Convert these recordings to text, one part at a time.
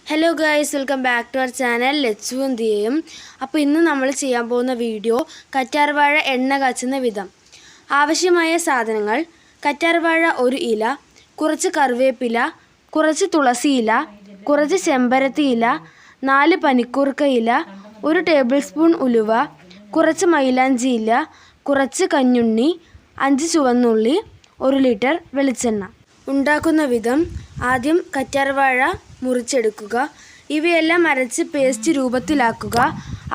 Hello guys, welcome back to our channel ലച്ചുവും ദിയയും. അപ്പോൾ ഇന്ന് നമ്മൾ ചെയ്യാൻ പോകുന്ന വീഡിയോ കറ്റാർവാഴ എണ്ണ കാച്ചുന്ന വിധം. ആവശ്യമായ സാധനങ്ങൾ: കറ്റാർവാഴ ഒരു ഇല, കുറച്ച് കറിവേപ്പില, കുറച്ച് തുളസി ഇല, കുറച്ച് ചെമ്പരത്തി ഇല, 4 പനിക്കൂർക്ക ഇല, 1 ടേബിൾ സ്പൂൺ ഉലുവ, കുറച്ച് മൈലാഞ്ചി ഇല, കുറച്ച് കഞ്ഞുണ്ണി, 5 ചുവന്നുള്ളി, 1 ലിറ്റർ വെളിച്ചെണ്ണ. ഉണ്ടാക്കുന്ന വിധം: ആദ്യം കറ്റാർവാഴ മുറിച്ചെടുക്കുക. ഇവയെല്ലാം അരച്ച് പേസ്റ്റ് രൂപത്തിലാക്കുക.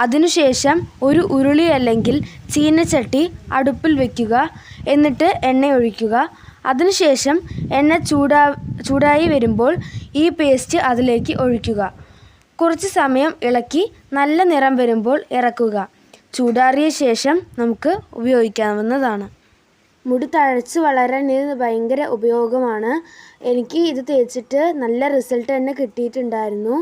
അതിനുശേഷം ഒരു ഉരുളി അല്ലെങ്കിൽ ചീനച്ചട്ടി അടുപ്പിൽ വയ്ക്കുക. എന്നിട്ട് എണ്ണ ഒഴിക്കുക. അതിനുശേഷം എണ്ണ ചൂടായി വരുമ്പോൾ ഈ പേസ്റ്റ് അതിലേക്ക് ഒഴിക്കുക. കുറച്ച് സമയം ഇളക്കി നല്ല നിറം വരുമ്പോൾ ഇറക്കുക. ചൂടാറിയ ശേഷം നമുക്ക് ഉപയോഗിക്കാവുന്നതാണ്. മുടി തഴച്ച് വളരാൻ ഇത് ഭയങ്കര ഉപയോഗമാണ്. എനിക്ക് ഇത് തേച്ചിട്ട് നല്ല റിസൾട്ട് തന്നെ കിട്ടിയിട്ടുണ്ടായിരുന്നു.